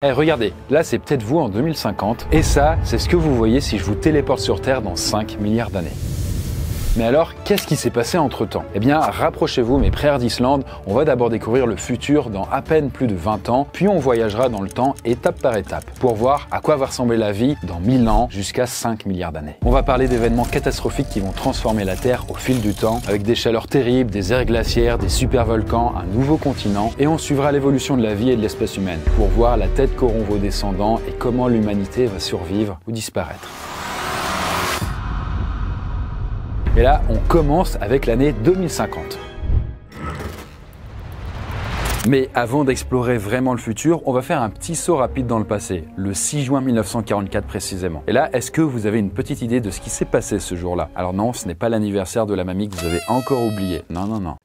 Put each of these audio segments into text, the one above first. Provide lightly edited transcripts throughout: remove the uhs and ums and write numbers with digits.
Eh regardez, là c'est peut-être vous en 2050, et ça, c'est ce que vous voyez si je vous téléporte sur Terre dans 5 milliards d'années. Mais alors, qu'est-ce qui s'est passé entre-temps? Eh bien, rapprochez-vous mes frères d'Islande, on va d'abord découvrir le futur dans à peine plus de 20 ans, puis on voyagera dans le temps étape par étape, pour voir à quoi va ressembler la vie dans 1000 ans jusqu'à 5 milliards d'années. On va parler d'événements catastrophiques qui vont transformer la Terre au fil du temps, avec des chaleurs terribles, des aires glaciaires, des supervolcans, un nouveau continent, et on suivra l'évolution de la vie et de l'espèce humaine, pour voir la tête qu'auront vos descendants et comment l'humanité va survivre ou disparaître. Et là, on commence avec l'année 2050. Mais avant d'explorer vraiment le futur, on va faire un petit saut rapide dans le passé, le 6 juin 1944 précisément. Et là, est-ce que vous avez une petite idée de ce qui s'est passé ce jour-là? Alors non, ce n'est pas l'anniversaire de la mamie que vous avez encore oublié. Non, non, non.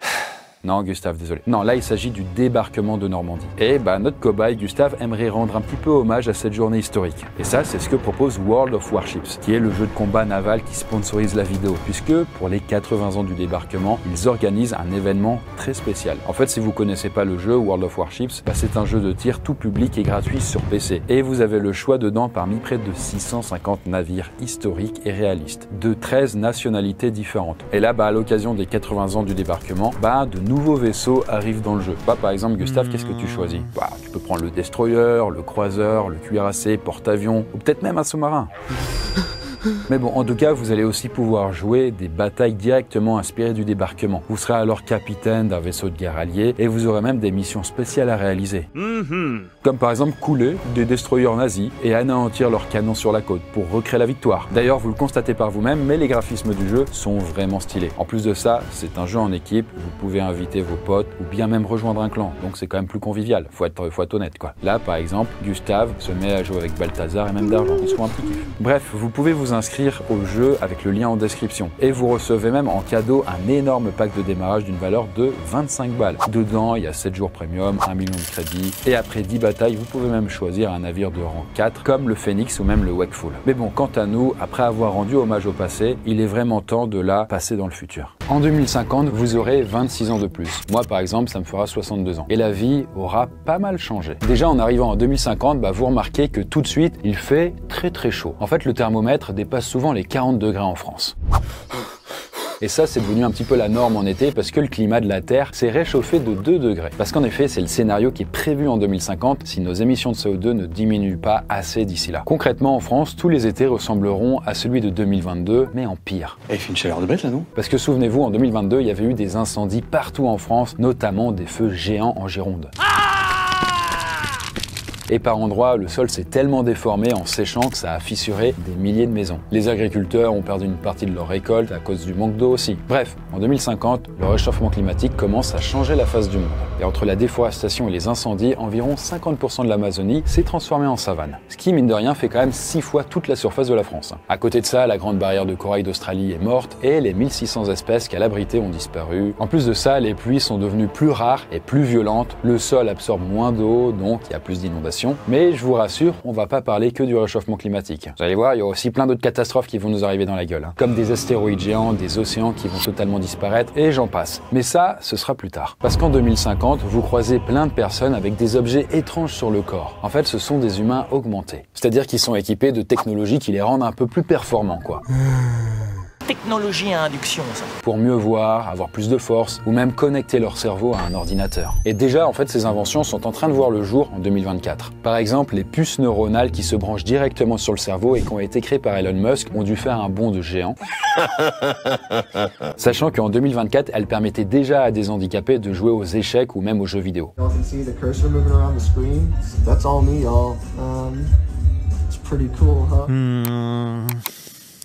Non, Gustave, désolé. Non, là, il s'agit du débarquement de Normandie. Et notre cobaye, Gustave, aimerait rendre un petit peu hommage à cette journée historique. Et ça, c'est ce que propose World of Warships, qui est le jeu de combat naval qui sponsorise la vidéo, puisque pour les 80 ans du débarquement, ils organisent un événement très spécial. En fait, si vous connaissez pas le jeu World of Warships, c'est un jeu de tir tout public et gratuit sur PC. Et vous avez le choix dedans parmi près de 650 navires historiques et réalistes, de 13 nationalités différentes. Et là, à l'occasion des 80 ans du débarquement, de nouveaux vaisseaux arrivent dans le jeu. Par exemple, Gustave, qu'est-ce que tu choisis? Tu peux prendre le destroyer, le croiseur, le cuirassé, porte-avions, ou peut-être même un sous-marin. Mais bon, en tout cas, vous allez aussi pouvoir jouer des batailles directement inspirées du débarquement. Vous serez alors capitaine d'un vaisseau de guerre allié et vous aurez même des missions spéciales à réaliser. Comme par exemple couler des destroyers nazis et anéantir leurs canons sur la côte pour recréer la victoire. D'ailleurs, vous le constatez par vous-même, mais les graphismes du jeu sont vraiment stylés. En plus de ça, c'est un jeu en équipe, vous pouvez inviter vos potes ou bien même rejoindre un clan, donc c'est quand même plus convivial, faut être honnête quoi. Là, par exemple, Gustave se met à jouer avec Balthazar et même d'argent, ils sont un petit kiff. Bref, vous pouvez vous inscrire au jeu avec le lien en description. Et vous recevez même en cadeau un énorme pack de démarrage d'une valeur de 25 balles. Dedans, il y a 7 jours premium, 1 million de crédits, et après 10 batailles, vous pouvez même choisir un navire de rang 4, comme le Phoenix ou même le Wakeful. Mais bon, quant à nous, après avoir rendu hommage au passé, il est vraiment temps de la passer dans le futur. En 2050, vous aurez 26 ans de plus. Moi, par exemple, ça me fera 62 ans. Et la vie aura pas mal changé. Déjà, en arrivant en 2050, vous remarquez que tout de suite, il fait très chaud. En fait, le thermomètre dépasse souvent les 40 degrés en France. Et ça, c'est devenu un petit peu la norme en été parce que le climat de la Terre s'est réchauffé de 2 degrés. Parce qu'en effet, c'est le scénario qui est prévu en 2050 si nos émissions de CO2 ne diminuent pas assez d'ici là. Concrètement, en France, tous les étés ressembleront à celui de 2022, mais en pire. Et il fait une chaleur de bête là, non? Parce que souvenez-vous, en 2022, il y avait eu des incendies partout en France, notamment des feux géants en Gironde. Et par endroits, le sol s'est tellement déformé en séchant que ça a fissuré des milliers de maisons. Les agriculteurs ont perdu une partie de leur récolte à cause du manque d'eau aussi. Bref, en 2050, le réchauffement climatique commence à changer la face du monde. Et entre la déforestation et les incendies, environ 50% de l'Amazonie s'est transformée en savane. Ce qui, mine de rien, fait quand même 6 fois toute la surface de la France. À côté de ça, la grande barrière de corail d'Australie est morte et les 1600 espèces qu'elle abritait ont disparu. En plus de ça, les pluies sont devenues plus rares et plus violentes. Le sol absorbe moins d'eau, donc il y a plus d'inondations. Mais je vous rassure, on va pas parler que du réchauffement climatique. Vous allez voir, il y a aussi plein d'autres catastrophes qui vont nous arriver dans la gueule. Comme des astéroïdes géants, des océans qui vont totalement disparaître, et j'en passe. Mais ça, ce sera plus tard. Parce qu'en 2050, vous croisez plein de personnes avec des objets étranges sur le corps. En fait, ce sont des humains augmentés. C'est-à-dire qu'ils sont équipés de technologies qui les rendent un peu plus performants, quoi. Technologie à induction, ça. Pour mieux voir, avoir plus de force, ou même connecter leur cerveau à un ordinateur. Et déjà, en fait, ces inventions sont en train de voir le jour en 2024. Par exemple, les puces neuronales qui se branchent directement sur le cerveau et qui ont été créées par Elon Musk ont dû faire un bond de géant. Sachant qu'en 2024, elles permettaient déjà à des handicapés de jouer aux échecs ou même aux jeux vidéo.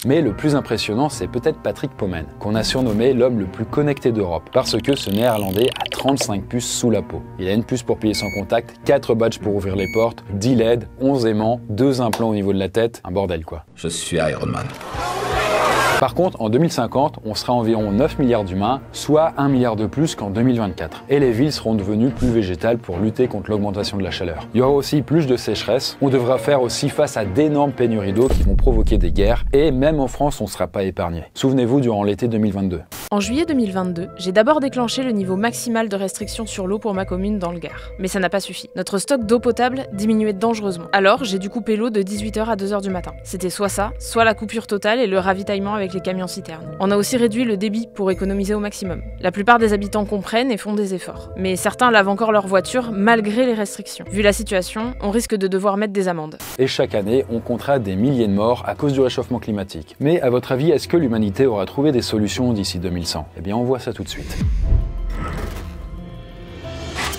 Mais le plus impressionnant, c'est peut-être Patrick Pommen, qu'on a surnommé l'homme le plus connecté d'Europe, parce que ce néerlandais a 35 puces sous la peau. Il a une puce pour plier son contact, 4 badges pour ouvrir les portes, 10 LED, 11 aimants, 2 implants au niveau de la tête, un bordel quoi. Je suis Iron Man. Par contre, en 2050, on sera environ 9 milliards d'humains, soit 1 milliard de plus qu'en 2024. Et les villes seront devenues plus végétales pour lutter contre l'augmentation de la chaleur. Il y aura aussi plus de sécheresse. On devra faire aussi face à d'énormes pénuries d'eau qui vont provoquer des guerres. Et même en France, on ne sera pas épargné. Souvenez-vous durant l'été 2022. En juillet 2022, j'ai d'abord déclenché le niveau maximal de restriction sur l'eau pour ma commune dans le Gard. Mais ça n'a pas suffi. Notre stock d'eau potable diminuait dangereusement. Alors, j'ai dû couper l'eau de 18h à 2h du matin. C'était soit ça, soit la coupure totale et le ravitaillement avec les camions-citernes. On a aussi réduit le débit pour économiser au maximum. La plupart des habitants comprennent et font des efforts. Mais certains lavent encore leur voiture malgré les restrictions. Vu la situation, on risque de devoir mettre des amendes. Et chaque année, on comptera des milliers de morts à cause du réchauffement climatique. Mais à votre avis, est-ce que l'humanité aura trouvé des solutions d'ici 2100 ? Eh bien, on voit ça tout de suite.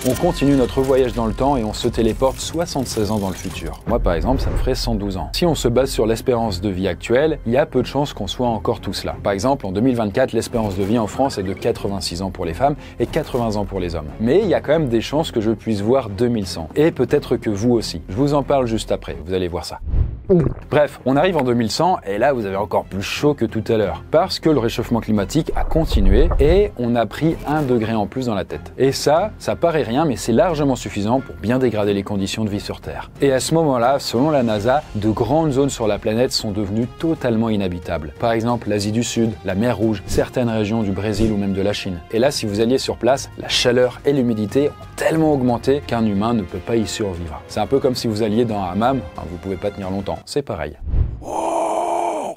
On continue notre voyage dans le temps et on se téléporte 76 ans dans le futur. Moi par exemple, ça me ferait 112 ans. Si on se base sur l'espérance de vie actuelle, il y a peu de chances qu'on soit encore tous là. Par exemple, en 2024, l'espérance de vie en France est de 86 ans pour les femmes et 80 ans pour les hommes. Mais il y a quand même des chances que je puisse voir 2100. Et peut-être que vous aussi. Je vous en parle juste après, vous allez voir ça. Bref, on arrive en 2100 et là vous avez encore plus chaud que tout à l'heure. Parce que le réchauffement climatique a continué et on a pris 1 degré en plus dans la tête. Et ça paraît rien mais c'est largement suffisant pour bien dégrader les conditions de vie sur Terre. Et à ce moment-là, selon la NASA, de grandes zones sur la planète sont devenues totalement inhabitables. Par exemple l'Asie du Sud, la mer Rouge, certaines régions du Brésil ou même de la Chine. Et là si vous alliez sur place, la chaleur et l'humidité ont tellement augmenté qu'un humain ne peut pas y survivre. C'est un peu comme si vous alliez dans un hammam, vous pouvez pas tenir longtemps. C'est pareil.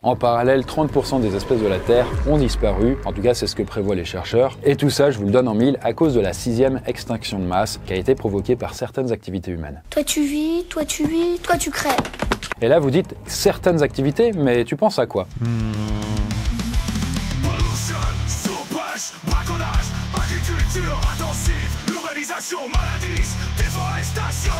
En parallèle, 30% des espèces de la Terre ont disparu, en tout cas c'est ce que prévoient les chercheurs, et tout ça je vous le donne en mille à cause de la 6e extinction de masse qui a été provoquée par certaines activités humaines. Toi tu vis, toi tu crèves. Et là vous dites certaines activités, mais tu penses à quoi? Pollution, sauvage, braconnage, agriculture intensive, urbanisation, maladies, déforestation.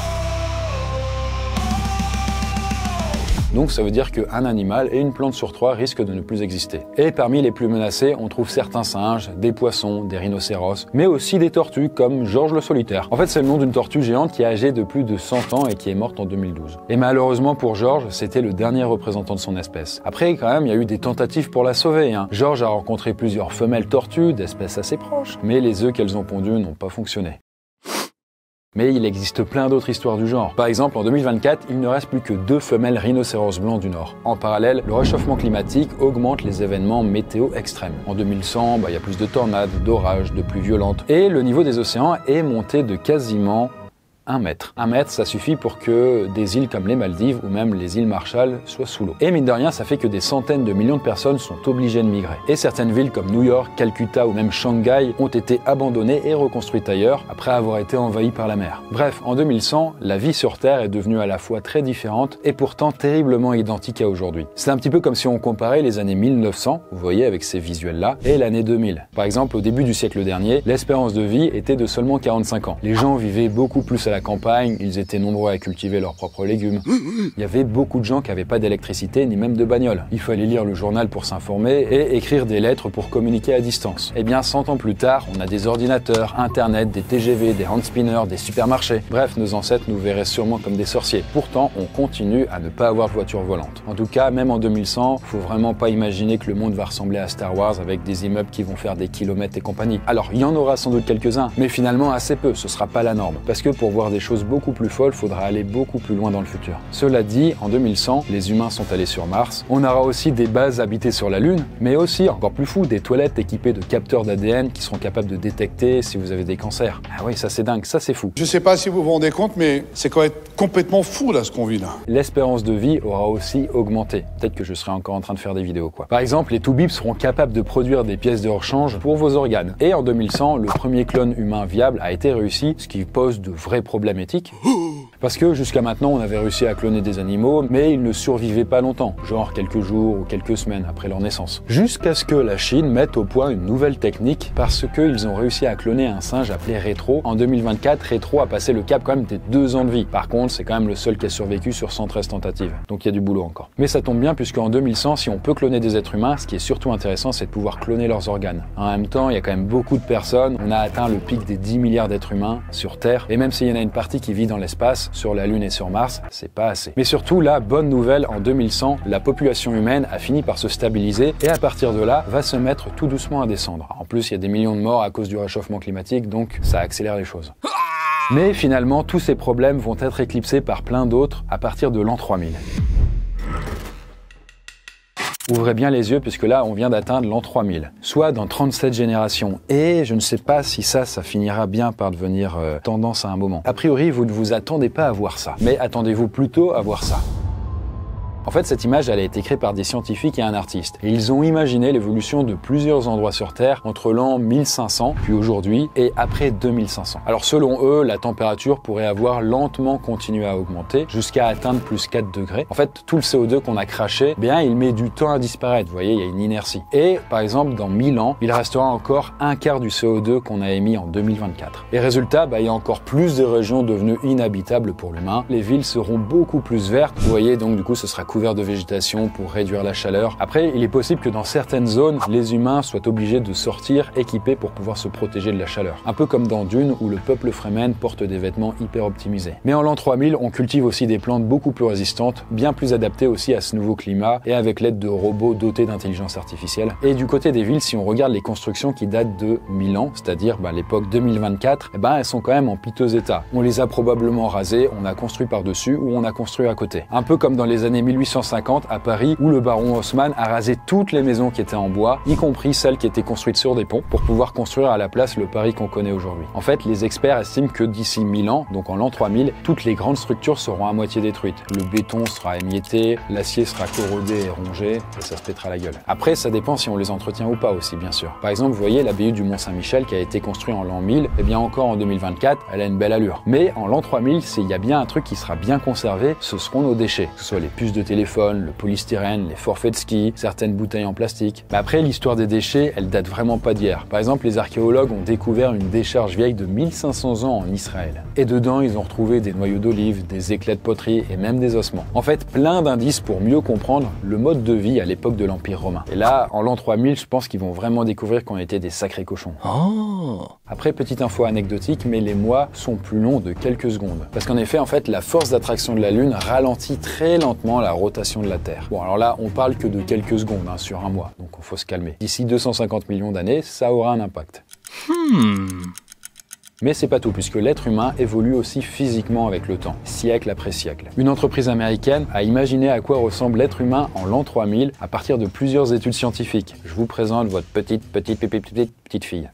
Donc ça veut dire qu'un animal et une plante sur 3 risquent de ne plus exister. Et parmi les plus menacés, on trouve certains singes, des poissons, des rhinocéros, mais aussi des tortues comme Georges le Solitaire. En fait, c'est le nom d'une tortue géante qui est âgée de plus de 100 ans et qui est morte en 2012. Et malheureusement pour Georges, c'était le dernier représentant de son espèce. Après, quand même, il y a eu des tentatives pour la sauver. Georges a rencontré plusieurs femelles tortues d'espèces assez proches, mais les œufs qu'elles ont pondus n'ont pas fonctionné. Mais il existe plein d'autres histoires du genre. Par exemple, en 2024, il ne reste plus que 2 femelles rhinocéros blancs du Nord. En parallèle, le réchauffement climatique augmente les événements météo extrêmes. En 2100, il y a plus de tornades, d'orages, de pluies violentes. Et le niveau des océans est monté de quasiment 1 mètre. 1 mètre, ça suffit pour que des îles comme les Maldives ou même les îles Marshall soient sous l'eau. Et mine de rien, ça fait que des centaines de millions de personnes sont obligées de migrer. Et certaines villes comme New York, Calcutta ou même Shanghai ont été abandonnées et reconstruites ailleurs après avoir été envahies par la mer. Bref, en 2100, la vie sur Terre est devenue à la fois très différente et pourtant terriblement identique à aujourd'hui. C'est un petit peu comme si on comparait les années 1900, vous voyez avec ces visuels-là, et l'année 2000. Par exemple, au début du siècle dernier, l'espérance de vie était de seulement 45 ans. Les gens vivaient beaucoup plus à la campagne, ils étaient nombreux à cultiver leurs propres légumes. Il y avait beaucoup de gens qui n'avaient pas d'électricité ni même de bagnole. Il fallait lire le journal pour s'informer et écrire des lettres pour communiquer à distance. Et bien 100 ans plus tard, on a des ordinateurs, internet, des TGV, des handspinners, des supermarchés. Bref, nos ancêtres nous verraient sûrement comme des sorciers. Pourtant, on continue à ne pas avoir de voiture volante. En tout cas, même en 2100, faut vraiment pas imaginer que le monde va ressembler à Star Wars avec des immeubles qui vont faire des kilomètres et compagnie. Alors, il y en aura sans doute quelques-uns, mais finalement assez peu, ce sera pas la norme. Parce que pour voir des choses beaucoup plus folles, faudra aller beaucoup plus loin dans le futur. Cela dit, en 2100, les humains sont allés sur Mars. On aura aussi des bases habitées sur la Lune, mais aussi, encore plus fou, des toilettes équipées de capteurs d'ADN qui seront capables de détecter si vous avez des cancers. Ah oui, ça c'est dingue, ça c'est fou. Je sais pas si vous vous rendez compte, mais c'est quand même complètement fou là ce qu'on vit là. L'espérance de vie aura aussi augmenté. Peut-être que je serai encore en train de faire des vidéos quoi. Par exemple, les Toubibs seront capables de produire des pièces de rechange pour vos organes. Et en 2100, le premier clone humain viable a été réussi, ce qui pose de vrais problèmes éthiques. Parce que jusqu'à maintenant, on avait réussi à cloner des animaux, mais ils ne survivaient pas longtemps, genre quelques jours ou quelques semaines après leur naissance. Jusqu'à ce que la Chine mette au point une nouvelle technique, parce qu'ils ont réussi à cloner un singe appelé Rétro. En 2024, Rétro a passé le cap quand même des 2 ans de vie. Par contre, c'est quand même le seul qui a survécu sur 113 tentatives. Donc il y a du boulot encore. Mais ça tombe bien, puisqu'en 2100, si on peut cloner des êtres humains, ce qui est surtout intéressant, c'est de pouvoir cloner leurs organes. En même temps, il y a quand même beaucoup de personnes. On a atteint le pic des 10 milliards d'êtres humains sur Terre. Et même s'il y en a une partie qui vit dans l'espace, sur la Lune et sur Mars, c'est pas assez. Mais surtout, la bonne nouvelle, en 2100, la population humaine a fini par se stabiliser et à partir de là, va se mettre tout doucement à descendre. En plus, il y a des millions de morts à cause du réchauffement climatique, donc ça accélère les choses. Mais finalement, tous ces problèmes vont être éclipsés par plein d'autres à partir de l'an 3000. Ouvrez bien les yeux puisque là, on vient d'atteindre l'an 3000, soit dans 37 générations. Et je ne sais pas si ça finira bien par devenir tendance à un moment. A priori, vous ne vous attendez pas à voir ça, mais attendez-vous plutôt à voir ça. En fait, cette image, elle a été créée par des scientifiques et un artiste. Et ils ont imaginé l'évolution de plusieurs endroits sur Terre entre l'an 1500, puis aujourd'hui, et après 2500. Alors selon eux, la température pourrait avoir lentement continué à augmenter jusqu'à atteindre plus 4 degrés. En fait, tout le CO2 qu'on a craché, bien, il met du temps à disparaître. Vous voyez, il y a une inertie. Et par exemple, dans 1000 ans, il restera encore un quart du CO2 qu'on a émis en 2024. Et résultat, il y a encore plus de régions devenues inhabitables pour l'humain. Les villes seront beaucoup plus vertes. Vous voyez, donc du coup, ce sera couvert de végétation pour réduire la chaleur. Après, il est possible que dans certaines zones, les humains soient obligés de sortir équipés pour pouvoir se protéger de la chaleur. Un peu comme dans Dune où le peuple Fremen porte des vêtements hyper optimisés. Mais en l'an 3000, on cultive aussi des plantes beaucoup plus résistantes, bien plus adaptées aussi à ce nouveau climat et avec l'aide de robots dotés d'intelligence artificielle. Et du côté des villes, si on regarde les constructions qui datent de 1000 ans, c'est-à-dire l'époque 2024, elles sont quand même en piteux état. On les a probablement rasées, on a construit par-dessus ou on a construit à côté. Un peu comme dans les années 1850 à Paris où le baron Haussmann a rasé toutes les maisons qui étaient en bois, y compris celles qui étaient construites sur des ponts, pour pouvoir construire à la place le Paris qu'on connaît aujourd'hui. En fait, les experts estiment que d'ici 1000 ans, donc en l'an 3000, toutes les grandes structures seront à moitié détruites. Le béton sera émietté, l'acier sera corrodé et rongé, et ça se pètera la gueule. Après, ça dépend si on les entretient ou pas aussi, bien sûr. Par exemple, vous voyez l'abbaye du Mont-Saint-Michel qui a été construite en l'an 1000, et bien encore en 2024, elle a une belle allure. Mais en l'an 3000, s'il y a bien un truc qui sera bien conservé, ce seront nos déchets, que ce soit les puces de téléphone, le polystyrène, les forfaits de ski, certaines bouteilles en plastique. Mais après, l'histoire des déchets, elle date vraiment pas d'hier. Par exemple, les archéologues ont découvert une décharge vieille de 1500 ans en Israël. Et dedans, ils ont retrouvé des noyaux d'olive, des éclats de poterie et même des ossements. En fait, plein d'indices pour mieux comprendre le mode de vie à l'époque de l'Empire romain. Et là, en l'an 3000, je pense qu'ils vont vraiment découvrir qu'on était des sacrés cochons. Oh. Après, petite info anecdotique, mais les mois sont plus longs de quelques secondes. Parce qu'en effet, la force d'attraction de la Lune ralentit très lentement la rotation de la Terre. Bon, alors là, on parle que de quelques secondes sur un mois, donc il faut se calmer. D'ici 250 millions d'années, ça aura un impact. Mais c'est pas tout, puisque l'être humain évolue aussi physiquement avec le temps, siècle après siècle. Une entreprise américaine a imaginé à quoi ressemble l'être humain en l'an 3000 à partir de plusieurs études scientifiques. Je vous présente votre petite fille.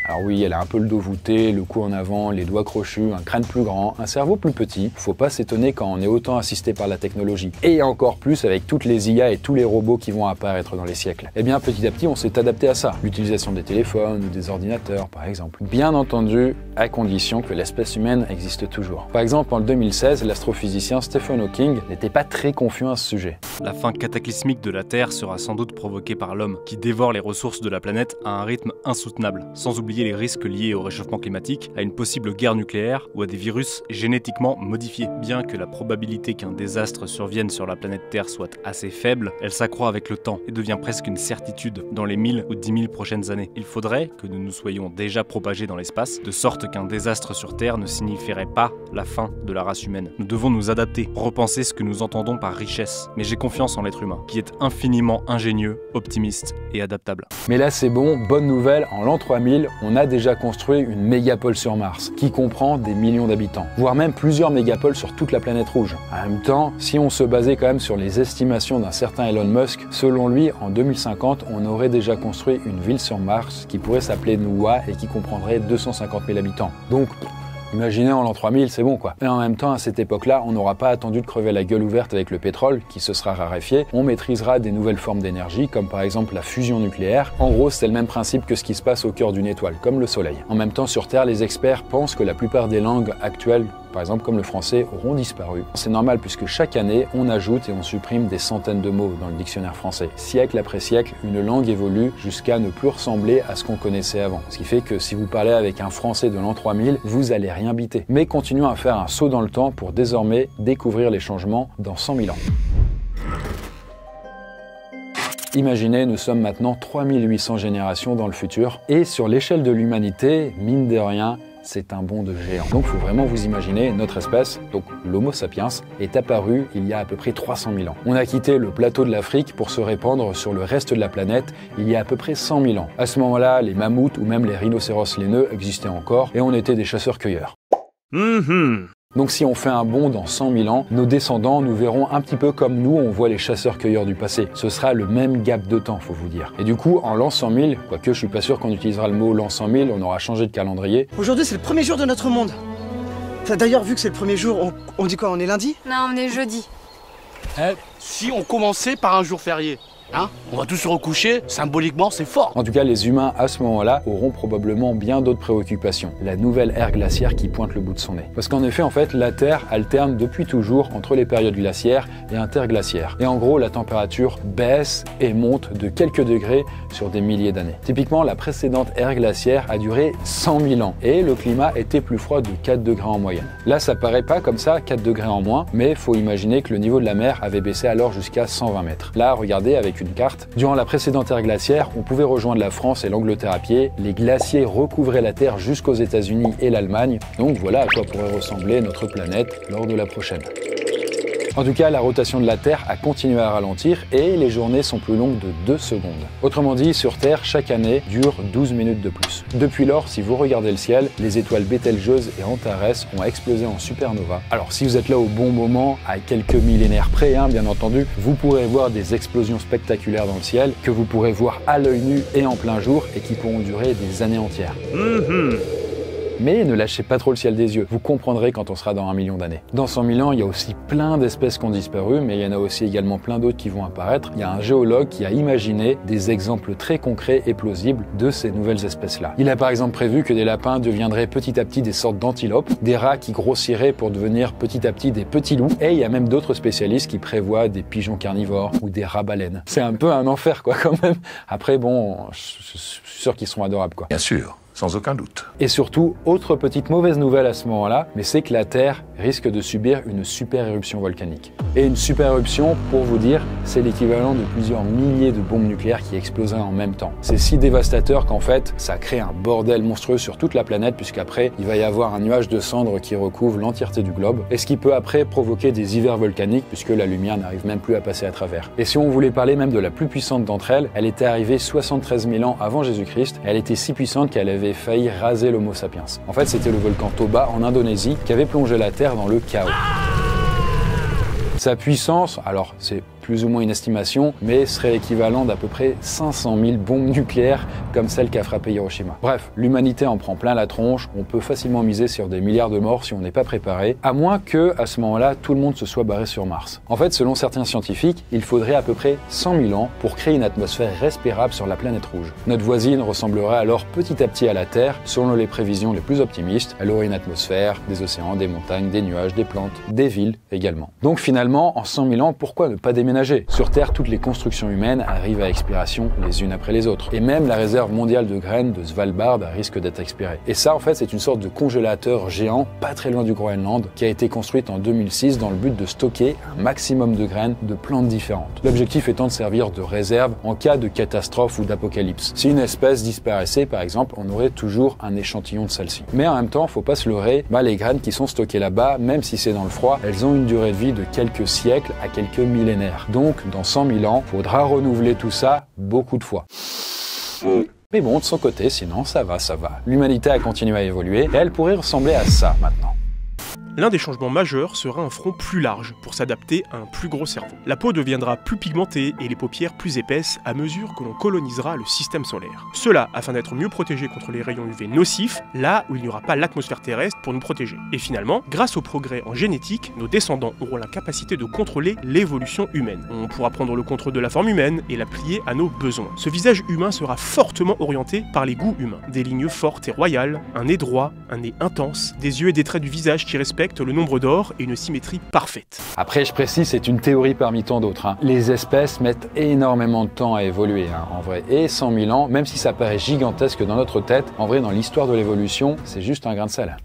Alors oui, elle a un peu le dos voûté, le cou en avant, les doigts crochus, un crâne plus grand, un cerveau plus petit. Faut pas s'étonner quand on est autant assisté par la technologie. Et encore plus avec toutes les IA et tous les robots qui vont apparaître dans les siècles. Eh bien, petit à petit, on s'est adapté à ça. L'utilisation des téléphones ou des ordinateurs, par exemple. Bien entendu, à condition que l'espèce humaine existe toujours. Par exemple, en 2016, l'astrophysicien Stephen Hawking n'était pas très confiant à ce sujet. La fin cataclysmique de la Terre sera sans doute provoquée par l'homme, qui dévore les ressources de la planète à un rythme insoutenable, sans oublier les risques liés au réchauffement climatique, à une possible guerre nucléaire ou à des virus génétiquement modifiés. Bien que la probabilité qu'un désastre survienne sur la planète Terre soit assez faible, elle s'accroît avec le temps et devient presque une certitude dans les 1000 ou 10 000 prochaines années. Il faudrait que nous nous soyons déjà propagés dans l'espace, de sorte qu'un désastre sur Terre ne signifierait pas la fin de la race humaine. Nous devons nous adapter, repenser ce que nous entendons par richesse. Mais j'ai confiance en l'être humain, qui est infiniment ingénieux, optimiste et adaptable. Mais là c'est bon, bonne nouvelle, en l'an 3000, on a déjà construit une mégapole sur Mars, qui comprend des millions d'habitants, voire même plusieurs mégapoles sur toute la planète rouge. En même temps, si on se basait quand même sur les estimations d'un certain Elon Musk, selon lui, en 2050, on aurait déjà construit une ville sur Mars qui pourrait s'appeler Nuwa et qui comprendrait 250 000 habitants. Donc, imaginez en l'an 3000, c'est bon quoi. Et en même temps, à cette époque-là, on n'aura pas attendu de crever la gueule ouverte avec le pétrole, qui se sera raréfié. On maîtrisera des nouvelles formes d'énergie, comme par exemple la fusion nucléaire. En gros, c'est le même principe que ce qui se passe au cœur d'une étoile, comme le Soleil. En même temps, sur Terre, les experts pensent que la plupart des langues actuelles, par exemple comme le français, auront disparu. C'est normal puisque chaque année, on ajoute et on supprime des centaines de mots dans le dictionnaire français. Siècle après siècle, une langue évolue jusqu'à ne plus ressembler à ce qu'on connaissait avant. Ce qui fait que si vous parlez avec un français de l'an 3000, vous allez rien biter. Mais continuons à faire un saut dans le temps pour désormais découvrir les changements dans 100 000 ans. Imaginez, nous sommes maintenant 3800 générations dans le futur, et sur l'échelle de l'humanité, mine de rien, c'est un bond de géant. Donc il faut vraiment vous imaginer, notre espèce, donc l'Homo sapiens, est apparue il y a à peu près 300 000 ans. On a quitté le plateau de l'Afrique pour se répandre sur le reste de la planète il y a à peu près 100 000 ans. À ce moment-là, les mammouths ou même les rhinocéros laineux existaient encore et on était des chasseurs-cueilleurs. Donc si on fait un bond dans 100 000 ans, nos descendants nous verront un petit peu comme nous on voit les chasseurs-cueilleurs du passé. Ce sera le même gap de temps, faut vous dire. Et du coup, en l'an 100 000, quoique je suis pas sûr qu'on utilisera le mot l'an 100 000, on aura changé de calendrier. Aujourd'hui c'est le premier jour de notre monde. Enfin, d'ailleurs, vu que c'est le premier jour, on dit quoi, on est lundi? Non, on est jeudi. Si on commençait par un jour férié, hein, on va tous se recoucher, symboliquement c'est fort. En tout cas, les humains à ce moment-là auront probablement bien d'autres préoccupations. La nouvelle ère glaciaire qui pointe le bout de son nez. Parce qu'en effet, en fait, la Terre alterne depuis toujours entre les périodes glaciaires et interglaciaires. Et en gros, la température baisse et monte de quelques degrés sur des milliers d'années. Typiquement, la précédente ère glaciaire a duré 100 000 ans et le climat était plus froid de 4 degrés en moyenne. Là, ça paraît pas comme ça, 4 degrés en moins, mais faut imaginer que le niveau de la mer avait baissé alors jusqu'à 120 mètres. Là, regardez avec une carte. Durant la précédente ère glaciaire, on pouvait rejoindre la France et l'Angleterre à pied. Les glaciers recouvraient la Terre jusqu'aux États-Unis et l'Allemagne. Donc voilà à quoi pourrait ressembler notre planète lors de la prochaine. En tout cas, la rotation de la Terre a continué à ralentir et les journées sont plus longues de 2 secondes. Autrement dit, sur Terre, chaque année dure 12 minutes de plus. Depuis lors, si vous regardez le ciel, les étoiles Bételgeuse et Antares ont explosé en supernova. Alors si vous êtes là au bon moment, à quelques millénaires près, bien entendu, vous pourrez voir des explosions spectaculaires dans le ciel que vous pourrez voir à l'œil nu et en plein jour et qui pourront durer des années entières. Mais ne lâchez pas trop le ciel des yeux, vous comprendrez quand on sera dans 1 million d'années. Dans 100 000 ans, il y a aussi plein d'espèces qui ont disparu, mais il y en a aussi également plein d'autres qui vont apparaître. Il y a un géologue qui a imaginé des exemples très concrets et plausibles de ces nouvelles espèces-là. Il a par exemple prévu que des lapins deviendraient petit à petit des sortes d'antilopes, des rats qui grossiraient pour devenir petit à petit des petits loups, et il y a même d'autres spécialistes qui prévoient des pigeons carnivores ou des rats-baleines. C'est un peu un enfer quoi quand même. Après bon, je suis sûr qu'ils seront adorables quoi. Bien sûr. Sans aucun doute. Et surtout, autre petite mauvaise nouvelle à ce moment-là, mais c'est que la Terre risque de subir une super éruption volcanique. Et une super éruption, pour vous dire, c'est l'équivalent de plusieurs milliers de bombes nucléaires qui exploseraient en même temps. C'est si dévastateur qu'en fait, ça crée un bordel monstrueux sur toute la planète, puisqu'après, il va y avoir un nuage de cendres qui recouvre l'entièreté du globe, et ce qui peut après provoquer des hivers volcaniques, puisque la lumière n'arrive même plus à passer à travers. Et si on voulait parler même de la plus puissante d'entre elles, elle était arrivée 73 000 ans avant Jésus-Christ, et elle était si puissante qu'elle avait failli raser l'Homo sapiens. En fait, c'était le volcan Toba en Indonésie qui avait plongé la Terre dans le chaos. Sa puissance, alors c'est plus ou moins une estimation, mais serait équivalent d'à peu près 500 000 bombes nucléaires comme celle qui a frappé Hiroshima. Bref, l'humanité en prend plein la tronche, on peut facilement miser sur des milliards de morts si on n'est pas préparé, à moins que, à ce moment-là, tout le monde se soit barré sur Mars. En fait, selon certains scientifiques, il faudrait à peu près 100 000 ans pour créer une atmosphère respirable sur la planète rouge. Notre voisine ressemblerait alors petit à petit à la Terre, selon les prévisions les plus optimistes. Elle aurait une atmosphère, des océans, des montagnes, des nuages, des plantes, des villes également. Donc finalement, en 100 000 ans, pourquoi ne pas déménager ? Sur Terre, toutes les constructions humaines arrivent à expiration les unes après les autres. Et même la réserve mondiale de graines de Svalbard risque d'être expirée. Et ça, en fait, c'est une sorte de congélateur géant, pas très loin du Groenland, qui a été construite en 2006 dans le but de stocker un maximum de graines de plantes différentes. L'objectif étant de servir de réserve en cas de catastrophe ou d'apocalypse. Si une espèce disparaissait, par exemple, on aurait toujours un échantillon de celle-ci. Mais en même temps, faut pas se leurrer, les graines qui sont stockées là-bas, même si c'est dans le froid, elles ont une durée de vie de quelques siècles à quelques millénaires. Donc, dans 100 000 ans, faudra renouveler tout ça beaucoup de fois. Mais bon, de son côté, sinon, ça va. L'humanité a continué à évoluer et elle pourrait ressembler à ça maintenant. L'un des changements majeurs sera un front plus large pour s'adapter à un plus gros cerveau. La peau deviendra plus pigmentée et les paupières plus épaisses à mesure que l'on colonisera le système solaire. Cela afin d'être mieux protégé contre les rayons UV nocifs, là où il n'y aura pas l'atmosphère terrestre pour nous protéger. Et finalement, grâce au progrès en génétique, nos descendants auront la capacité de contrôler l'évolution humaine. On pourra prendre le contrôle de la forme humaine et la plier à nos besoins. Ce visage humain sera fortement orienté par les goûts humains. Des lignes fortes et royales, un nez droit, un nez intense, des yeux et des traits du visage qui respectent le nombre d'or et une symétrie parfaite. Après, je précise, c'est une théorie parmi tant d'autres. Les espèces mettent énormément de temps à évoluer, en vrai. Et 100 000 ans, même si ça paraît gigantesque dans notre tête, en vrai, dans l'histoire de l'évolution, c'est juste un grain de sel.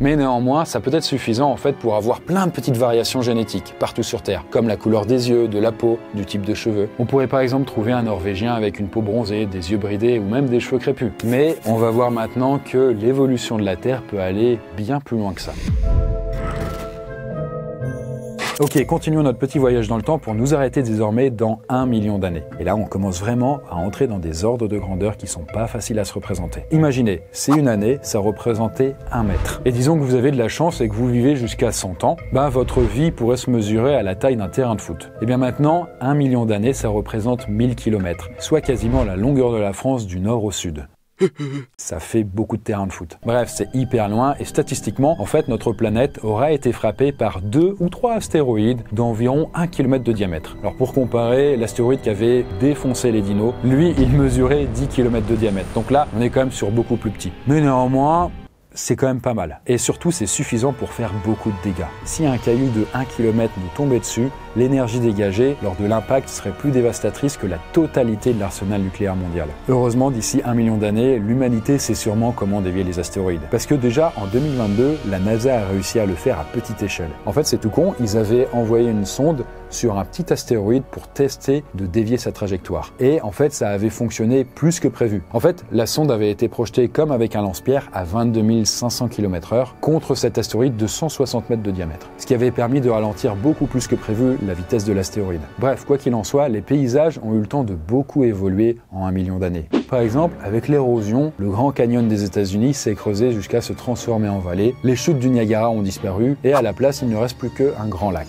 Mais néanmoins, ça peut être suffisant en fait pour avoir plein de petites variations génétiques partout sur Terre, comme la couleur des yeux, de la peau, du type de cheveux. On pourrait par exemple trouver un Norvégien avec une peau bronzée, des yeux bridés ou même des cheveux crépus. Mais on va voir maintenant que l'évolution de la Terre peut aller bien plus loin que ça. Ok, continuons notre petit voyage dans le temps pour nous arrêter désormais dans 1 million d'années. Et là, on commence vraiment à entrer dans des ordres de grandeur qui sont pas faciles à se représenter. Imaginez, si une année, ça représentait 1 mètre. Et disons que vous avez de la chance et que vous vivez jusqu'à 100 ans, votre vie pourrait se mesurer à la taille d'un terrain de foot. Et bien maintenant, 1 million d'années, ça représente 1000 km, soit quasiment la longueur de la France du nord au sud. Ça fait beaucoup de terrain de foot. Bref, c'est hyper loin et statistiquement, en fait, notre planète aura été frappée par 2 ou 3 astéroïdes d'environ 1 km de diamètre. Alors pour comparer, l'astéroïde qui avait défoncé les dinos, lui, il mesurait 10 km de diamètre. Donc là, on est quand même sur beaucoup plus petit. Mais néanmoins, c'est quand même pas mal. Et surtout, c'est suffisant pour faire beaucoup de dégâts. Si un caillou de 1 km nous tombait dessus, l'énergie dégagée lors de l'impact serait plus dévastatrice que la totalité de l'arsenal nucléaire mondial. Heureusement, d'ici 1 million d'années, l'humanité sait sûrement comment dévier les astéroïdes. Parce que déjà, en 2022, la NASA a réussi à le faire à petite échelle. En fait, c'est tout con, ils avaient envoyé une sonde sur un petit astéroïde pour tester de dévier sa trajectoire. Et en fait, ça avait fonctionné plus que prévu. En fait, la sonde avait été projetée comme avec un lance-pierre à 22 500 km/h contre cet astéroïde de 160 mètres de diamètre. Ce qui avait permis de ralentir beaucoup plus que prévu la vitesse de l'astéroïde. Bref, quoi qu'il en soit, les paysages ont eu le temps de beaucoup évoluer en 1 million d'années. Par exemple, avec l'érosion, le Grand Canyon des États-Unis s'est creusé jusqu'à se transformer en vallée, les chutes du Niagara ont disparu et à la place, il ne reste plus qu'un grand lac.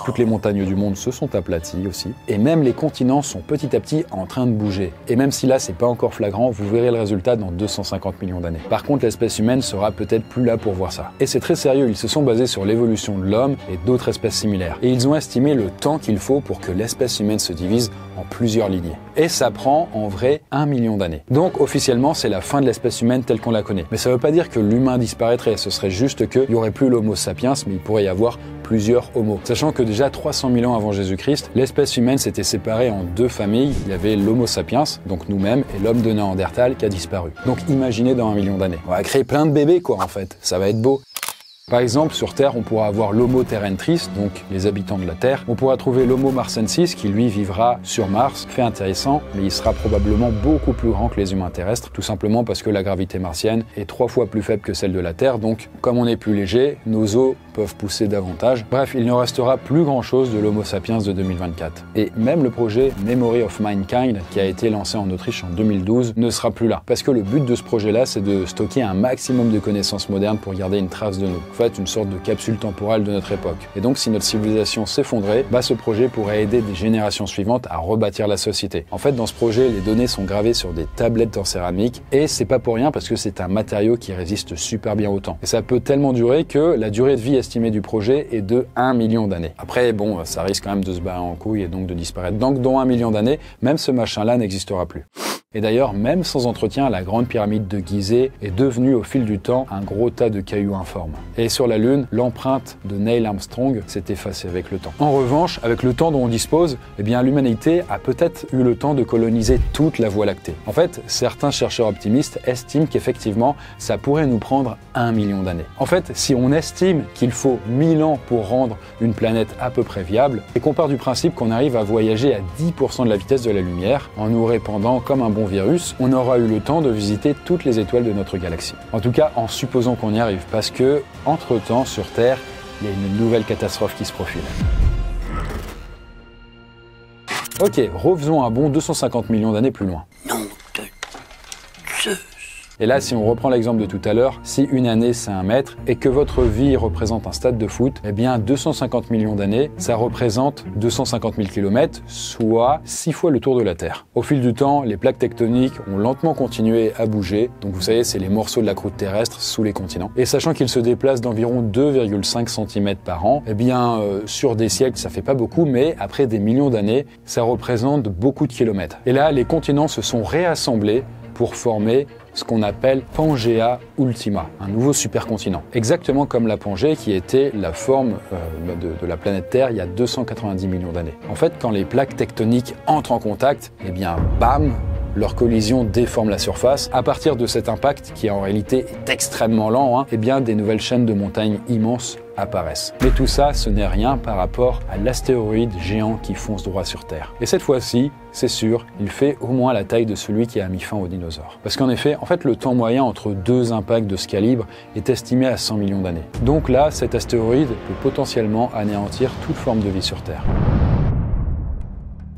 Toutes les montagnes du monde se sont aplaties aussi. Et même les continents sont petit à petit en train de bouger. Et même si là, c'est pas encore flagrant, vous verrez le résultat dans 250 millions d'années. Par contre, l'espèce humaine sera peut-être plus là pour voir ça. Et c'est très sérieux, ils se sont basés sur l'évolution de l'homme et d'autres espèces similaires. Et ils ont estimé le temps qu'il faut pour que l'espèce humaine se divise en plusieurs lignées. Et ça prend en vrai 1 million d'années. Donc officiellement, c'est la fin de l'espèce humaine telle qu'on la connaît. Mais ça veut pas dire que l'humain disparaîtrait, ce serait juste qu'il n'y aurait plus l'Homo sapiens, mais il pourrait y avoir plusieurs homos. Sachant que déjà 300 000 ans avant Jésus-Christ, l'espèce humaine s'était séparée en 2 familles. Il y avait l'Homo sapiens, donc nous-mêmes, et l'homme de Néandertal qui a disparu. Donc imaginez dans 1 million d'années. On va créer plein de bébés quoi en fait, ça va être beau. Par exemple, sur Terre, on pourra avoir l'Homo terrentris, donc les habitants de la Terre. On pourra trouver l'Homo marsensis, qui lui vivra sur Mars. Fait intéressant, mais il sera probablement beaucoup plus grand que les humains terrestres, tout simplement parce que la gravité martienne est 3 fois plus faible que celle de la Terre. Donc, comme on est plus léger, nos os peuvent pousser davantage. Bref, il ne restera plus grand-chose de l'Homo sapiens de 2024. Et même le projet Memory of Mankind, qui a été lancé en Autriche en 2012, ne sera plus là. Parce que le but de ce projet-là, c'est de stocker un maximum de connaissances modernes pour garder une trace de nous. En fait, une sorte de capsule temporelle de notre époque. Et donc, si notre civilisation s'effondrait, ce projet pourrait aider des générations suivantes à rebâtir la société. En fait, dans ce projet, les données sont gravées sur des tablettes en céramique, et c'est pas pour rien parce que c'est un matériau qui résiste super bien au temps. Et ça peut tellement durer que la durée de vie estimée du projet est de 1 million d'années. Après, bon, ça risque quand même de se barrer en couille et donc de disparaître. Donc, dans 1 million d'années, même ce machin-là n'existera plus. Et d'ailleurs, même sans entretien, la grande pyramide de Gizeh est devenue au fil du temps un gros tas de cailloux informes. Et sur la Lune, l'empreinte de Neil Armstrong s'est effacée avec le temps. En revanche, avec le temps dont on dispose, l'humanité a peut-être eu le temps de coloniser toute la Voie lactée. En fait, certains chercheurs optimistes estiment qu'effectivement, ça pourrait nous prendre 1 million d'années. En fait, si on estime qu'il faut 1000 ans pour rendre une planète à peu près viable, et qu'on part du principe qu'on arrive à voyager à 10% de la vitesse de la lumière, en nous répandant comme un bon virus, on aura eu le temps de visiter toutes les étoiles de notre galaxie. En tout cas, en supposant qu'on y arrive, parce que, entre-temps, sur Terre, il y a une nouvelle catastrophe qui se profile. Ok, refaisons un bond 250 millions d'années plus loin. Nom de Zeus. Et là, si on reprend l'exemple de tout à l'heure, si une année c'est 1 mètre et que votre vie représente un stade de foot, 250 millions d'années, ça représente 250 000 km, soit 6 fois le tour de la Terre. Au fil du temps, les plaques tectoniques ont lentement continué à bouger. Donc vous savez, c'est les morceaux de la croûte terrestre sous les continents. Et sachant qu'ils se déplacent d'environ 2,5 cm par an, sur des siècles, ça fait pas beaucoup, mais après des millions d'années, ça représente beaucoup de kilomètres. Et là, les continents se sont réassemblés pour former ce qu'on appelle Pangea Ultima, un nouveau supercontinent. Exactement comme la Pangée qui était la forme de la planète Terre il y a 290 millions d'années. En fait, quand les plaques tectoniques entrent en contact, bam, Leur collision déforme la surface. À partir de cet impact, qui en réalité est extrêmement lent, eh bien des nouvelles chaînes de montagnes immenses apparaissent. Mais tout ça, ce n'est rien par rapport à l'astéroïde géant qui fonce droit sur Terre. Et cette fois-ci, c'est sûr, il fait au moins la taille de celui qui a mis fin aux dinosaures. Parce qu'en effet, le temps moyen entre deux impacts de ce calibre est estimé à 100 millions d'années. Donc là, cet astéroïde peut potentiellement anéantir toute forme de vie sur Terre.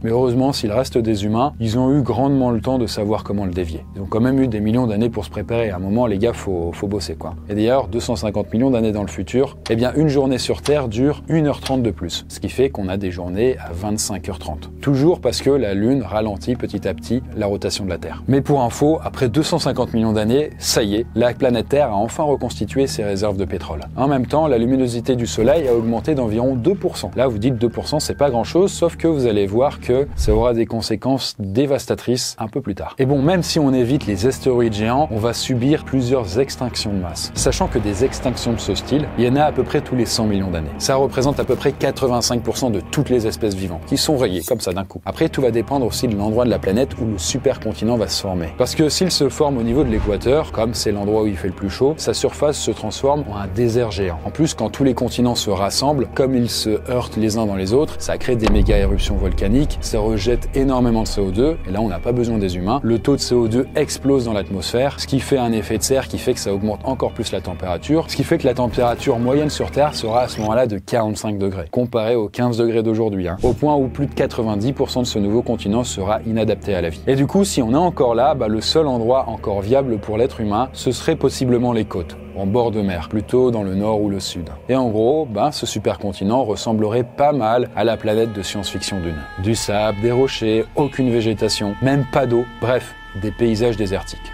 Mais heureusement, s'il reste des humains, ils ont eu grandement le temps de savoir comment le dévier. Ils ont quand même eu des millions d'années pour se préparer. À un moment, les gars, faut bosser, quoi. Et d'ailleurs, 250 millions d'années dans le futur, eh bien, une journée sur Terre dure 1h30 de plus. Ce qui fait qu'on a des journées à 25h30. Toujours parce que la Lune ralentit petit à petit la rotation de la Terre. Mais pour info, après 250 millions d'années, ça y est, la planète Terre a enfin reconstitué ses réserves de pétrole. En même temps, la luminosité du Soleil a augmenté d'environ 2%. Là, vous dites 2%, c'est pas grand-chose, sauf que vous allez voir que ça aura des conséquences dévastatrices un peu plus tard. Et bon, même si on évite les astéroïdes géants, on va subir plusieurs extinctions de masse. Sachant que des extinctions de ce style, il y en a à peu près tous les 100 millions d'années. Ça représente à peu près 85% de toutes les espèces vivantes qui sont rayées comme ça d'un coup. Après, tout va dépendre aussi de l'endroit de la planète où le supercontinent va se former. Parce que s'il se forme au niveau de l'équateur, comme c'est l'endroit où il fait le plus chaud, sa surface se transforme en un désert géant. En plus, quand tous les continents se rassemblent, comme ils se heurtent les uns dans les autres, ça crée des méga éruptions volcaniques, ça rejette énormément de CO2, et là on n'a pas besoin des humains. Le taux de CO2 explose dans l'atmosphère, ce qui fait un effet de serre qui fait que ça augmente encore plus la température, ce qui fait que la température moyenne sur Terre sera à ce moment-là de 45 degrés, comparé aux 15 degrés d'aujourd'hui, au point où plus de 90% de ce nouveau continent sera inadapté à la vie. Et du coup, si on est encore là, le seul endroit encore viable pour l'être humain, ce serait possiblement les côtes, en bord de mer, plutôt dans le nord ou le sud. Et en gros, ce supercontinent ressemblerait pas mal à la planète de science-fiction Dune. Du sable, des rochers, aucune végétation, même pas d'eau, bref, des paysages désertiques.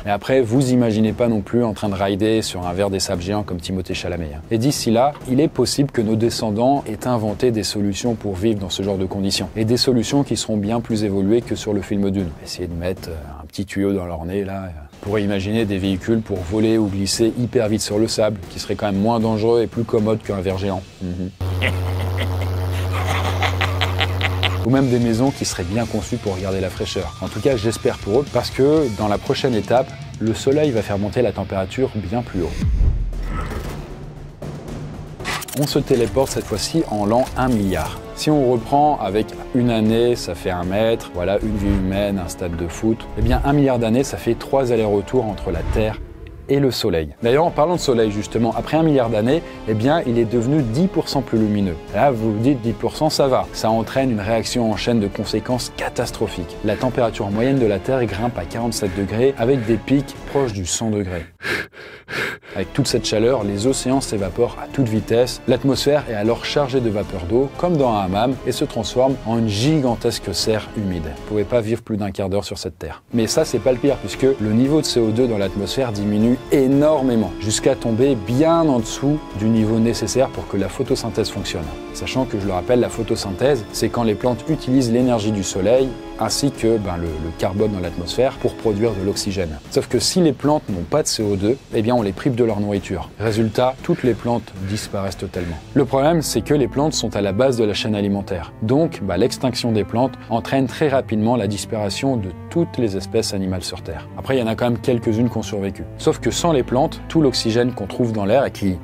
Mais après, vous imaginez pas non plus en train de rider sur un ver des sables géants comme Timothée Chalamet. Et d'ici là, il est possible que nos descendants aient inventé des solutions pour vivre dans ce genre de conditions. Et des solutions qui seront bien plus évoluées que sur le film Dune. Essayer de mettre un petit tuyau dans leur nez, là. On pourrait imaginer des véhicules pour voler ou glisser hyper vite sur le sable, qui serait quand même moins dangereux et plus commode qu'un ver géant. Ou même des maisons qui seraient bien conçues pour garder la fraîcheur. En tout cas, j'espère pour eux, parce que dans la prochaine étape, le soleil va faire monter la température bien plus haut. On se téléporte cette fois-ci en l'an 1 milliard. Si on reprend avec une année, ça fait 1 mètre, voilà, une vie humaine, un stade de foot, eh bien 1 milliard d'années, ça fait 3 allers-retours entre la Terre et le Soleil. D'ailleurs, en parlant de Soleil, justement, après 1 milliard d'années, eh bien, il est devenu 10% plus lumineux. Là, vous vous dites 10%, ça va. Ça entraîne une réaction en chaîne de conséquences catastrophiques. La température moyenne de la Terre grimpe à 47 degrés, avec des pics proches du 100 degrés. Avec toute cette chaleur, les océans s'évaporent à toute vitesse. L'atmosphère est alors chargée de vapeur d'eau, comme dans un hammam, et se transforme en une gigantesque serre humide. Vous ne pouvez pas vivre plus d'1 quart d'heure sur cette Terre. Mais ça, c'est pas le pire, puisque le niveau de CO2 dans l'atmosphère diminue énormément, jusqu'à tomber bien en dessous du niveau nécessaire pour que la photosynthèse fonctionne. Sachant que, je le rappelle, la photosynthèse, c'est quand les plantes utilisent l'énergie du soleil, ainsi que le carbone dans l'atmosphère pour produire de l'oxygène. Sauf que si les plantes n'ont pas de CO2, eh bien on les prive de leur nourriture. Résultat, toutes les plantes disparaissent totalement. Le problème, c'est que les plantes sont à la base de la chaîne alimentaire. Donc, l'extinction des plantes entraîne très rapidement la disparition de toutes les espèces animales sur Terre. Après, il y en a quand même quelques-unes qui ont survécu. Sauf que sans les plantes, tout l'oxygène qu'on trouve dans l'air et qui,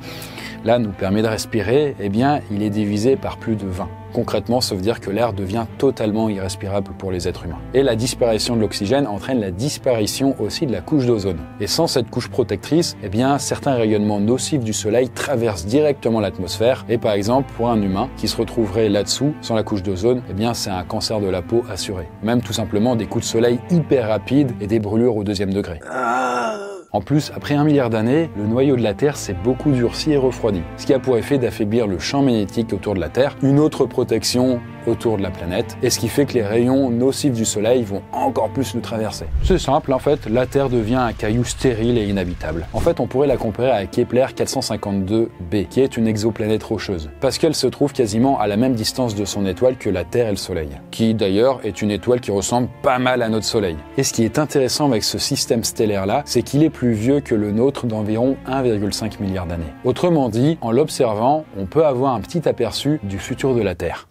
là, nous permet de respirer, eh bien, il est divisé par plus de 20. Concrètement, ça veut dire que l'air devient totalement irrespirable pour les êtres humains. Et la disparition de l'oxygène entraîne la disparition aussi de la couche d'ozone. Et sans cette couche protectrice, eh bien, certains rayonnements nocifs du soleil traversent directement l'atmosphère. Et par exemple, pour un humain qui se retrouverait là-dessous, sans la couche d'ozone, eh bien, c'est un cancer de la peau assuré. Même tout simplement des coups de soleil hyper rapides et des brûlures au 2e degré. En plus, après 1 milliard d'années, le noyau de la Terre s'est beaucoup durci et refroidi, ce qui a pour effet d'affaiblir le champ magnétique autour de la Terre, une autre protection autour de la planète, et ce qui fait que les rayons nocifs du Soleil vont encore plus nous traverser. C'est simple, en fait, la Terre devient un caillou stérile et inhabitable. En fait, on pourrait la comparer à Kepler 452b, qui est une exoplanète rocheuse, parce qu'elle se trouve quasiment à la même distance de son étoile que la Terre et le Soleil, qui d'ailleurs est une étoile qui ressemble pas mal à notre Soleil. Et ce qui est intéressant avec ce système stellaire-là, c'est qu'il est plus vieux que le nôtre d'environ 1,5 milliard d'années. Autrement dit, en l'observant, on peut avoir un petit aperçu du futur de la Terre.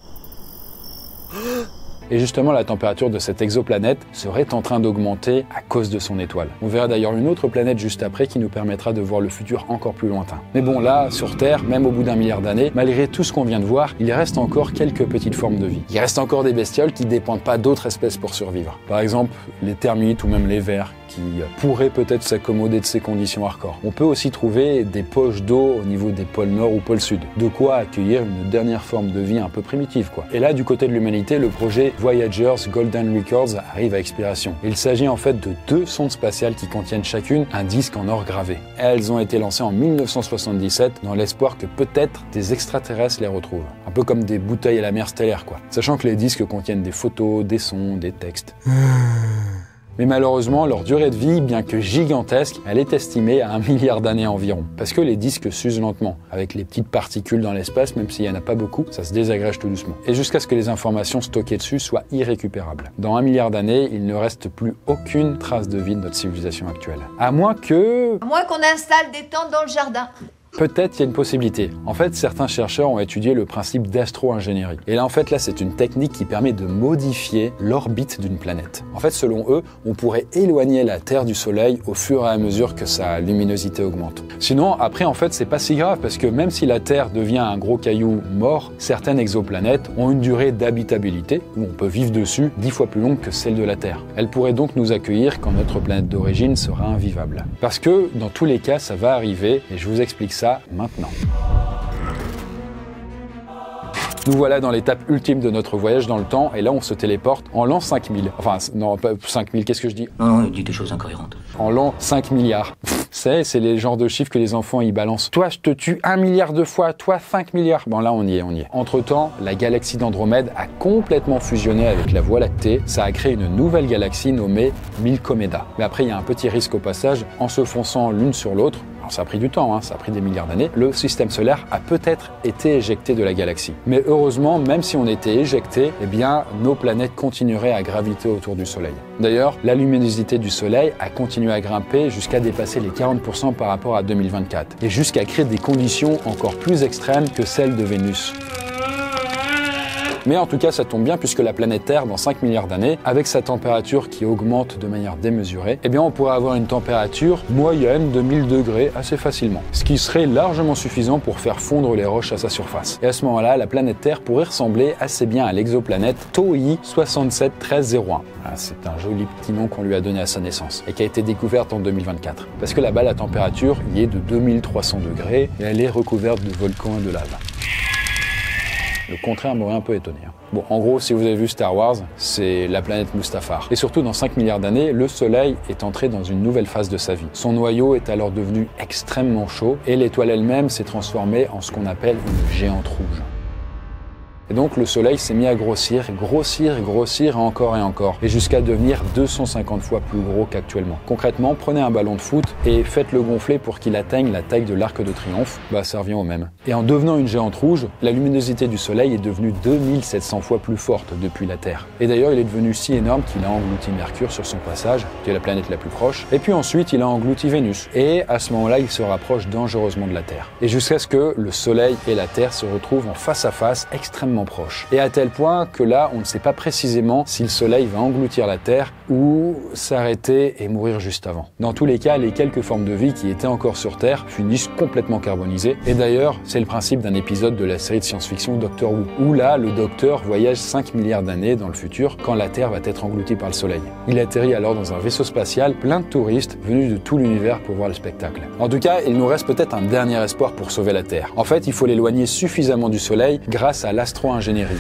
Et justement, la température de cette exoplanète serait en train d'augmenter à cause de son étoile. On verra d'ailleurs une autre planète juste après qui nous permettra de voir le futur encore plus lointain. Mais bon, là, sur Terre, même au bout d'1 milliard d'années, malgré tout ce qu'on vient de voir, il reste encore quelques petites formes de vie. Il reste encore des bestioles qui ne dépendent pas d'autres espèces pour survivre. Par exemple, les termites ou même les vers qui pourraient peut-être s'accommoder de ces conditions hardcore. On peut aussi trouver des poches d'eau au niveau des pôles nord ou pôle sud. De quoi accueillir une dernière forme de vie un peu primitive, quoi. Et là, du côté de l'humanité, le projet Voyager's Golden Records arrive à expiration. Il s'agit en fait de 2 sondes spatiales qui contiennent chacune un disque en or gravé. Elles ont été lancées en 1977 dans l'espoir que peut-être des extraterrestres les retrouvent. Un peu comme des bouteilles à la mer stellaire, quoi. Sachant que les disques contiennent des photos, des sons, des textes. Mais malheureusement, leur durée de vie, bien que gigantesque, elle est estimée à 1 milliard d'années environ. Parce que les disques s'usent lentement, avec les petites particules dans l'espace, même s'il n'y en a pas beaucoup, ça se désagrège tout doucement. Et jusqu'à ce que les informations stockées dessus soient irrécupérables. Dans 1 milliard d'années, il ne reste plus aucune trace de vie de notre civilisation actuelle. À moins qu'on installe des tentes dans le jardin. Peut-être il y a une possibilité. En fait, certains chercheurs ont étudié le principe d'astro-ingénierie. Et là, en fait, c'est une technique qui permet de modifier l'orbite d'une planète. En fait, selon eux, on pourrait éloigner la Terre du Soleil au fur et à mesure que sa luminosité augmente. Sinon, après, en fait, c'est pas si grave parce que même si la Terre devient un gros caillou mort, certaines exoplanètes ont une durée d'habitabilité où on peut vivre dessus 10 fois plus longue que celle de la Terre. Elles pourraient donc nous accueillir quand notre planète d'origine sera invivable. Parce que, dans tous les cas, ça va arriver et je vous explique ça maintenant. Nous voilà dans l'étape ultime de notre voyage dans le temps et là on se téléporte en l'an 5000. Enfin non, pas 5000, qu'est-ce que je dis? Non, il dit des choses incohérentes. En l'an 5 milliards. C'est les genres de chiffres que les enfants y balancent. Toi je te tue 1 milliard de fois, toi 5 milliards. Bon là on y est. Entre-temps, la galaxie d'Andromède a complètement fusionné avec la Voie lactée. Ça a créé une nouvelle galaxie nommée Milkomeda. Mais après il y a un petit risque au passage, en se fonçant l'une sur l'autre. Alors ça a pris du temps, ça a pris des milliards d'années. Le système solaire a peut-être été éjecté de la galaxie. Mais heureusement, même si on était éjecté, eh bien, nos planètes continueraient à graviter autour du Soleil. D'ailleurs, la luminosité du Soleil a continué à grimper jusqu'à dépasser les 40% par rapport à 2024. Et jusqu'à créer des conditions encore plus extrêmes que celles de Vénus. Mais en tout cas, ça tombe bien puisque la planète Terre, dans 5 milliards d'années, avec sa température qui augmente de manière démesurée, eh bien on pourrait avoir une température moyenne de 1000 degrés assez facilement. Ce qui serait largement suffisant pour faire fondre les roches à sa surface. Et à ce moment-là, la planète Terre pourrait ressembler assez bien à l'exoplanète TOI 671301. C'est un joli petit nom qu'on lui a donné à sa naissance et qui a été découverte en 2024. Parce que là-bas, la température y est de 2300 degrés et elle est recouverte de volcans et de lave. Le contraire m'aurait un peu étonné. Bon, en gros, si vous avez vu Star Wars, c'est la planète Mustafar. Et surtout, dans 5 milliards d'années, le Soleil est entré dans une nouvelle phase de sa vie. Son noyau est alors devenu extrêmement chaud et l'étoile elle-même s'est transformée en ce qu'on appelle une géante rouge. Et donc le Soleil s'est mis à grossir et encore, et jusqu'à devenir 250 fois plus gros qu'actuellement. Concrètement, prenez un ballon de foot et faites-le gonfler pour qu'il atteigne la taille de l'Arc de Triomphe, ça revient au même. Et en devenant une géante rouge, la luminosité du Soleil est devenue 2700 fois plus forte depuis la Terre. Et d'ailleurs, il est devenu si énorme qu'il a englouti Mercure sur son passage, qui est la planète la plus proche, et puis ensuite il a englouti Vénus. Et à ce moment-là, il se rapproche dangereusement de la Terre. Et jusqu'à ce que le Soleil et la Terre se retrouvent en face à face extrêmement proche. Et à tel point que là, on ne sait pas précisément si le Soleil va engloutir la Terre ou s'arrêter et mourir juste avant. Dans tous les cas, les quelques formes de vie qui étaient encore sur Terre finissent complètement carbonisées. Et d'ailleurs, c'est le principe d'un épisode de la série de science-fiction Doctor Who, où là, le docteur voyage 5 milliards d'années dans le futur quand la Terre va être engloutie par le Soleil. Il atterrit alors dans un vaisseau spatial plein de touristes venus de tout l'univers pour voir le spectacle. En tout cas, il nous reste peut-être un dernier espoir pour sauver la Terre. En fait, il faut l'éloigner suffisamment du Soleil grâce à l'astro-ingénierie.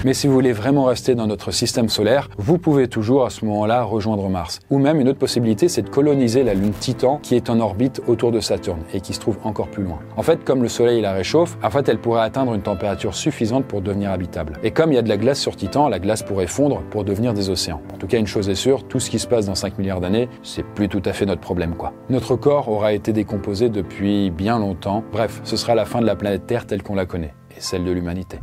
Mais si vous voulez vraiment rester dans notre système solaire, vous pouvez toujours à ce moment-là rejoindre Mars. Ou même une autre possibilité, c'est de coloniser la lune Titan qui est en orbite autour de Saturne et qui se trouve encore plus loin. En fait, comme le Soleil la réchauffe, elle pourrait atteindre une température suffisante pour devenir habitable. Et comme il y a de la glace sur Titan, la glace pourrait fondre pour devenir des océans. En tout cas, une chose est sûre, tout ce qui se passe dans 5 milliards d'années, c'est plus tout à fait notre problème, quoi. Notre corps aura été décomposé depuis bien longtemps. Bref, ce sera la fin de la planète Terre telle qu'on la connaît, et celle de l'humanité.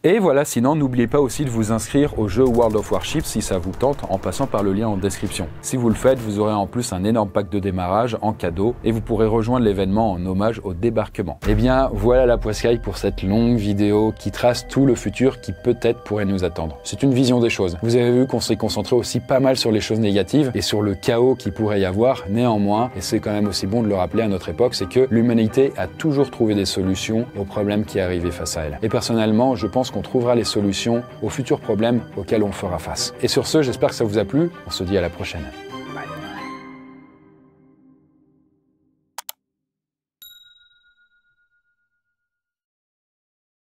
Et voilà, sinon n'oubliez pas aussi de vous inscrire au jeu World of Warships si ça vous tente en passant par le lien en description. Si vous le faites, vous aurez en plus un énorme pack de démarrage en cadeau et vous pourrez rejoindre l'événement en hommage au débarquement. Et bien voilà la poiscaille pour cette longue vidéo qui trace tout le futur qui peut-être pourrait nous attendre. C'est une vision des choses. Vous avez vu qu'on s'est concentré aussi pas mal sur les choses négatives et sur le chaos qui pourrait y avoir. Néanmoins, et c'est quand même aussi bon de le rappeler à notre époque, c'est que l'humanité a toujours trouvé des solutions aux problèmes qui arrivaient face à elle. Et personnellement, je pense qu'on trouvera les solutions aux futurs problèmes auxquels on fera face. Et sur ce, j'espère que ça vous a plu. On se dit à la prochaine.